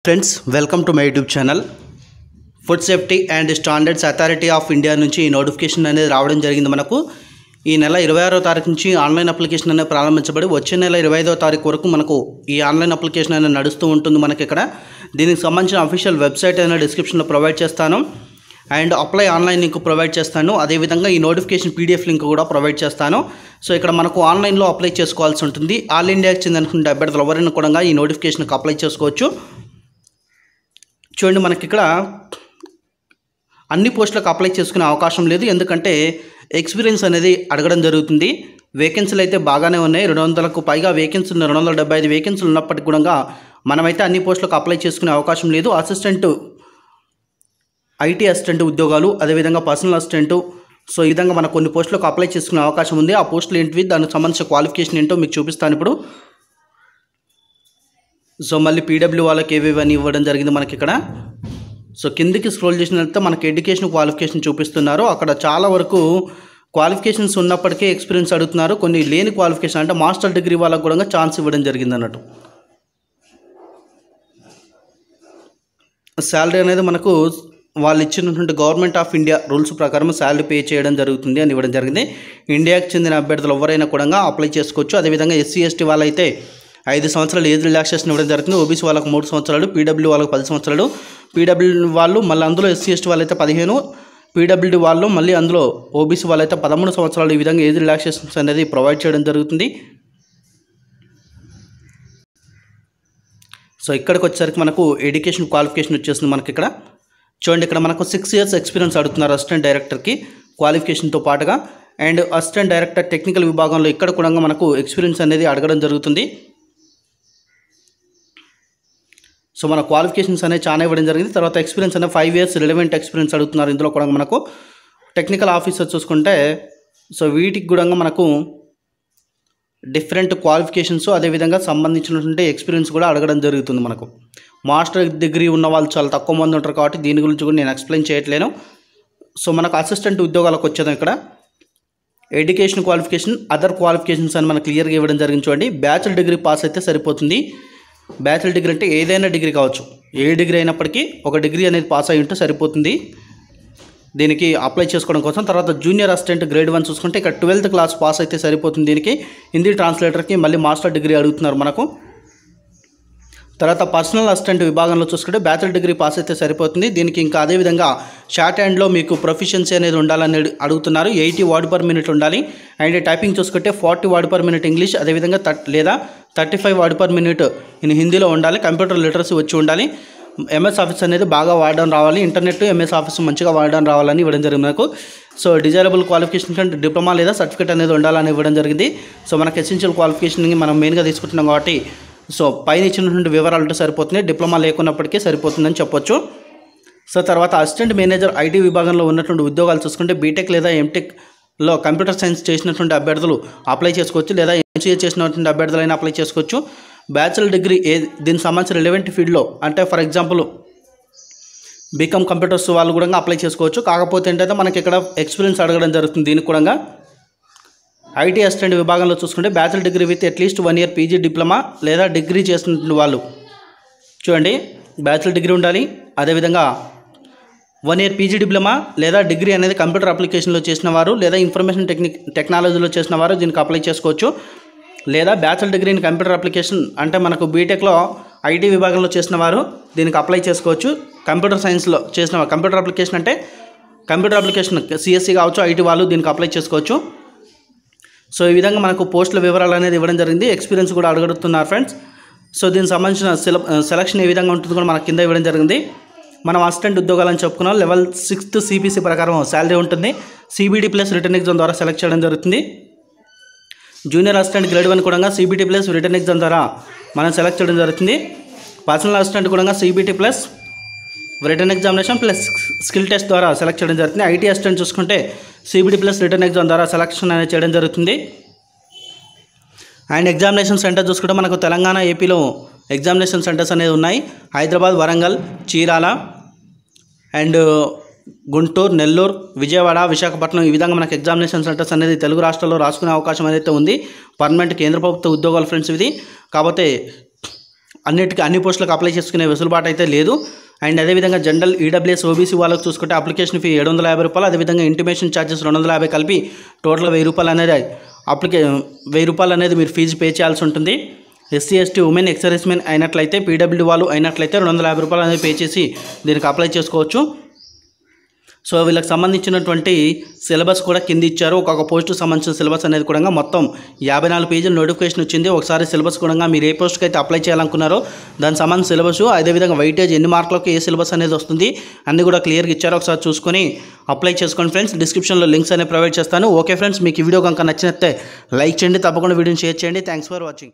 Friends welcome to my YouTube channel. Food safety and standards authority of India నుంచి ఈ notification అనేది రావడం జరిగింది. మనకు ఈ నెల 26వ తారీఖు నుంచి ఆన్లైన్ అప్లికేషన్ అనేది ప్రారంభించబడి వచ్చే నెల 25వ తారీఖు వరకు మనకు ఈ ఆన్లైన్ అప్లికేషన్ అనేది నడుస్తూ ఉంటుంది. మనకి ఇక్కడ దీనికి సంబంధించిన అఫీషియల్ వెబ్సైట్ అనేది డిస్క్రిప్షన్లో ప్రొవైడ్ చేస్తాను and apply online link provide చేస్తాను. అదేవిధంగా ఈ నోటిఫికేషన్ పీడిఎఫ్ లింక్ కూడా ప్రొవైడ్ చేస్తాను. సో ఇక్కడ మనకు ఆన్లైన్లో అప్లై చేసుకోవాల్సి ఉంటుంది. ఆల్ ఇండియాకి చెందినటువంటి అభ్యర్థులు ఎవరైనా కూడా ఈ నోటిఫికేషన్కి అప్లై చేసుకోవచ్చు. చూడండి, మనకి ఇక్కడ అన్ని పోస్టులకు అప్లై చేసుకునే అవకాశం లేదు, ఎందుకంటే ఎక్స్పీరియన్స్ అనేది అడగడం జరుగుతుంది. వేకెన్సీలు అయితే బాగానే ఉన్నాయి, 200కు పైగా వేకెన్సీలు, 275 వేకెన్సీలు ఉన్నప్పటికీ కూడా మనమైతే అన్ని పోస్టులకు అప్లై చేసుకునే అవకాశం లేదు. అసిస్టెంట్, ఐటీ అసిస్టెంట్ ఉద్యోగాలు, అదేవిధంగా పర్సనల్ అసిస్టెంటు, సో ఈ విధంగా మనకు కొన్ని పోస్టులకు అప్లై చేసుకునే అవకాశం ఉంది. ఆ పోస్టులు ఏంటివి, దానికి సంబంధించిన క్వాలిఫికేషన్ ఏంటో మీకు చూపిస్తాను ఇప్పుడు. సో మళ్ళీ పీడబ్ల్యూ వాళ్ళకి ఏవేవని ఇవ్వడం జరిగింది మనకి ఇక్కడ. సో కిందికి స్క్రోల్ చేసినట్లయితే మనకి ఎడ్యుకేషన్ క్వాలిఫికేషన్ చూపిస్తున్నారు. అక్కడ చాలా వరకు క్వాలిఫికేషన్స్ ఉన్నప్పటికీ ఎక్స్పీరియన్స్ అడుగుతున్నారు. కొన్ని లేని క్వాలిఫికేషన్ అంటే మాస్టర్ డిగ్రీ వాళ్ళకు కూడా ఛాన్స్ ఇవ్వడం జరిగింది అన్నట్టు. శాలరీ అనేది మనకు వాళ్ళు ఇచ్చినటువంటి గవర్నమెంట్ ఆఫ్ ఇండియా రూల్స్ ప్రకారం శాలరీ పే చేయడం జరుగుతుంది అని ఇవ్వడం జరిగింది. ఇండియాకి చెందిన అభ్యర్థులు ఎవరైనా కూడా అప్లై చేసుకోవచ్చు. అదేవిధంగా ఎస్సీ ఎస్టీ వాళ్ళైతే 5 సంవత్సరాలు ఏజ్ రిలాక్సేషన్ ఇవ్వడం జరుగుతుంది. ఓబీసీ వాళ్ళకు 3 సంవత్సరాలు, పీడబ్ల్యూ వాళ్ళకు 10 సంవత్సరాలు, పీడబ్ల్యూ వాళ్ళు మళ్ళీ అందులో ఎస్సీ ఎస్టీ వాళ్ళైతే 15, పీడబ్ల్యూడీ వాళ్ళు మళ్ళీ అందులో ఓబీసీ వాళ్ళైతే 13 సంవత్సరాలు. ఈ విధంగా ఏజ్ రిలాక్సేషన్స్ అనేది ప్రొవైడ్ చేయడం జరుగుతుంది. సో ఇక్కడికి వచ్చేసరికి మనకు ఎడ్యుకేషన్ క్వాలిఫికేషన్ వచ్చేసింది మనకి ఇక్కడ. చూడండి, ఇక్కడ మనకు 6 years ఎక్స్పీరియన్స్ అడుగుతున్నారు అసిస్టెంట్ డైరెక్టర్కి క్వాలిఫికేషన్తో పాటుగా. అండ్ అసిస్టెంట్ డైరెక్టర్ టెక్నికల్ విభాగంలో ఇక్కడ కూడా మనకు ఎక్స్పీరియన్స్ అనేది అడగడం జరుగుతుంది. సో మన క్వాలిఫికేషన్స్ అనేది చాలా ఇవ్వడం జరిగింది. తర్వాత ఎక్స్పీరియన్స్ అనేది 5 years రిలవెంట్ ఎక్స్పీరియన్స్ అడుగుతున్నారు. ఇందులో కూడా మనకు టెక్నికల్ ఆఫీసర్ చూసుకుంటే సో వీటికి కూడా మనకు డిఫరెంట్ క్వాలిఫికేషన్స్, అదేవిధంగా సంబంధించినటువంటి ఎక్స్పీరియన్స్ కూడా అడగడం జరుగుతుంది. మనకు మాస్టర్ డిగ్రీ ఉన్న వాళ్ళు చాలా తక్కువ మంది ఉంటారు కాబట్టి దీని గురించి కూడా నేను ఎక్స్ప్లెయిన్ చేయట్లేను. సో మనకు అసిస్టెంట్ ఉద్యోగాలకు వచ్చేదాం. ఇక్కడ ఎడ్యుకేషన్ క్వాలిఫికేషన్, అదర్ క్వాలిఫికేషన్స్ అని మనకు క్లియర్గా ఇవ్వడం జరిగింది. చూడండి, బ్యాచిలర్ డిగ్రీ పాస్ అయితే సరిపోతుంది. బ్యాచిలర్ డిగ్రీ అంటే ఏదైనా డిగ్రీ కావచ్చు, ఏ డిగ్రీ అయినప్పటికీ ఒక డిగ్రీ అనేది పాస్ అయి ఉంటే సరిపోతుంది దీనికి అప్లై చేసుకోవడం కోసం. తర్వాత జూనియర్ అసిస్టెంట్ గ్రేడ్ 1 చూసుకుంటే ఇక్కడ 12th క్లాస్ పాస్ అయితే సరిపోతుంది. దీనికి హిందీ ట్రాన్స్లేటర్కి మళ్ళీ మాస్టర్ డిగ్రీ అడుగుతున్నారు మనకు. తర్వాత పర్సనల్ అసిస్టెంట్ విభాగంలో చూసుకుంటే బ్యాచిలర్ డిగ్రీ పాస్ అయితే సరిపోతుంది. దీనికి ఇంకా అదేవిధంగా షార్ట్ హ్యాండ్లో మీకు ప్రొఫిషియన్సీ అనేది ఉండాలని అడుగుతున్నారు. 80 వర్డ్ పర్ మినిట్ ఉండాలి. అండ్ టైపింగ్ చూసుకుంటే 40 వర్డ్ పర్ మినిట్ ఇంగ్లీష్, అదేవిధంగా లేదా 35 వర్డ్ పర్ మినిట్ ఇన్ హిందీలో ఉండాలి. కంప్యూటర్ లిటరసీ వచ్చి ఉండాలి. ఎంఎస్ ఆఫీస్ అనేది బాగా వాడడం రావాలి. ఇంటర్నెట్, ఎంఎస్ ఆఫీస్ మంచిగా వాడడం రావాలని ఇవ్వడం జరిగింది మనకు. సో డిజైరబుల్ క్వాలిఫికేషన్ కంటే డిప్లొమా లేదా సర్టిఫికేట్ అనేది ఉండాలని ఇవ్వడం జరిగింది. సో మనకు ఎసెన్షియల్ క్వాలిఫికేషన్ మనం మెయిన్గా తీసుకుంటున్నాం కాబట్టి సో పైన ఇచ్చినటువంటి వివరాలు ఉంటే సరిపోతుంది. డిప్లొమా లేకున్నప్పటికీ సరిపోతుందని చెప్పొచ్చు. సో తర్వాత అసిస్టెంట్ మేనేజర్ ఐటీ విభాగంలో ఉన్నటువంటి ఉద్యోగాలు చూసుకుంటే బీటెక్ లేదా ఎంటెక్లో కంప్యూటర్ సైన్స్ చేసినటువంటి అభ్యర్థులు అప్లై చేసుకోవచ్చు, లేదా ఎంసీఏ చేసినటువంటి అభ్యర్థులైనా అప్లై చేసుకోవచ్చు. బ్యాచిలర్ డిగ్రీ దీనికి సంబంధించిన రిలవెంట్ ఫీల్డ్లో అంటే ఫర్ ఎగ్జాంపుల్ బీకామ్ కంప్యూటర్స్ వాళ్ళు కూడా అప్లై చేసుకోవచ్చు. కాకపోతే ఏంటంటే మనకి ఇక్కడ ఎక్స్పీరియన్స్ అడగడం జరుగుతుంది. దీనికి కూడా ఐటీ అసిస్టెంట్ విభాగంలో చూసుకుంటే bachelor degree with at least 1 year PG diploma లేదా డిగ్రీ చేసినటువంటి వాళ్ళు చూడండి, బ్యాచిలర్ డిగ్రీ ఉండాలి. అదేవిధంగా 1 year పీజీ డిప్లొమా లేదా డిగ్రీ అనేది కంప్యూటర్ అప్లికేషన్లో చేసిన వారు లేదా ఇన్ఫర్మేషన్ టెక్నాలజీలో చేసిన వారు దీనికి అప్లై చేసుకోవచ్చు. లేదా bachelor degree in computer application అంటే మనకు బీటెక్లో ఐటీ విభాగంలో చేసిన వారు దీనికి అప్లై చేసుకోవచ్చు. కంప్యూటర్ సైన్స్లో చేసిన కంప్యూటర్ అప్లికేషన్ అంటే కంప్యూటర్ అప్లికేషన్ సిఎస్సి కావచ్చు, ఐటీ వాళ్ళు దీనికి అప్లై చేసుకోవచ్చు. సో ఈ విధంగా మనకు పోస్టుల వివరాలు అనేది ఇవ్వడం జరిగింది. ఎక్స్పీరియన్స్ కూడా అడుగుతున్నారు ఫ్రెండ్స్. సో దీనికి సంబంధించిన సెలక్షన్ ఏ విధంగా ఉంటుంది కూడా మనకు కింద ఇవ్వడం జరిగింది. మనం అసిస్టెంట్ ఉద్యోగాలని చెప్పుకున్నాం. లెవెల్ 6th CPC ప్రకారం శాలరీ ఉంటుంది. CBT ప్లస్ రిటర్న్ ఎగ్జామ్ ద్వారా సెలెక్ట్ చేయడం జరుగుతుంది. జూనియర్ అసిస్టెంట్ గ్రేడ్ 1 కూడా CBT ప్లస్ రిటర్న్ ఎగ్జామ్ ద్వారా మనం సెలెక్ట్ చేయడం జరుగుతుంది. పర్సనల్ అసిస్టెంట్ కూడా CBT plus written examination plus skill test ద్వారా సెలెక్ట్ చేయడం జరుగుతుంది. ఐటీ అసిస్టెంట్ చూసుకుంటే CBT ప్లస్ రిటర్న్ ఎగ్జామ్ ద్వారా సెలెక్షన్ అనేది చేయడం జరుగుతుంది. అండ్ ఎగ్జామినేషన్ సెంటర్ చూసుకుంటే మనకు తెలంగాణ, ఏపీలో ఎగ్జామినేషన్ సెంటర్స్ అనేవి ఉన్నాయి. హైదరాబాద్, వరంగల్, చీరాల అండ్ గుంటూరు, నెల్లూరు, విజయవాడ, విశాఖపట్నం ఈ విధంగా మనకు ఎగ్జామినేషన్ సెంటర్స్ అనేది తెలుగు రాష్ట్రాల్లో రాసుకునే అవకాశం అయితే ఉంది. పర్మనెంట్ కేంద్ర ప్రభుత్వ ఉద్యోగాలు ఫ్రెండ్స్ ఇది. కాకపోతే అన్ని పోస్టులకు అప్లై చేసుకునే వెసులుబాటు అయితే లేదు. అండ్ అదేవిధంగా జనరల్ ఈడబ్ల్యూఎస్ ఓబీసీ వాళ్ళకి చూసుకుంటే అప్లికేషన్ ఫీ 750 రూపాయలు, అదేవిధంగా ఇంటిమేషన్ ఛార్జెస్ 250 కలిపి టోటల్ 1000 రూపాయలు అనేది 1000 రూపాయలు అనేది మీరు ఫీజు పే చేయాల్సి ఉంటుంది. SC ST women ex servicemen అయినట్లయితే, పీడబ్ల్యూ వాళ్ళు అయినట్లయితే 250 రూపాయలు అనేది పే చేసి దీనికి అప్లై చేసుకోవచ్చు. సో వీళ్ళకి సంబంధించినటువంటి సిలబస్ కూడా కింద ఇచ్చారు. ఒక్కొక్క పోస్టుకు సంబంధించిన సిలబస్ అనేది కూడా మొత్తం 54 పేజీల నోటిఫికేషన్ వచ్చింది. ఒకసారి సిలబస్ కూడా మీరు ఏ పోస్ట్కి అయితే అప్లై చేయాలనుకున్నారో దానికి సంబంధించిన సిలబస్, అదేవిధంగా వెయిటేజ్ ఎన్ని మార్కులకు ఏ సిలబస్ అనేది వస్తుంది అన్నీ కూడా క్లియర్గా ఇచ్చారు. ఒకసారి చూసుకొని అప్లై చేసుకోండి ఫ్రెండ్స్. డిస్క్రిప్షన్లో లింక్స్ అనేవి ప్రొవైడ్ చేస్తాను. ఓకే ఫ్రెండ్స్, మీకు ఈ వీడియో కనుక నచ్చినట్లయితే లైక్ చేయండి, తప్పకుండా వీడియోని షేర్ చేయండి. Thanks for watching.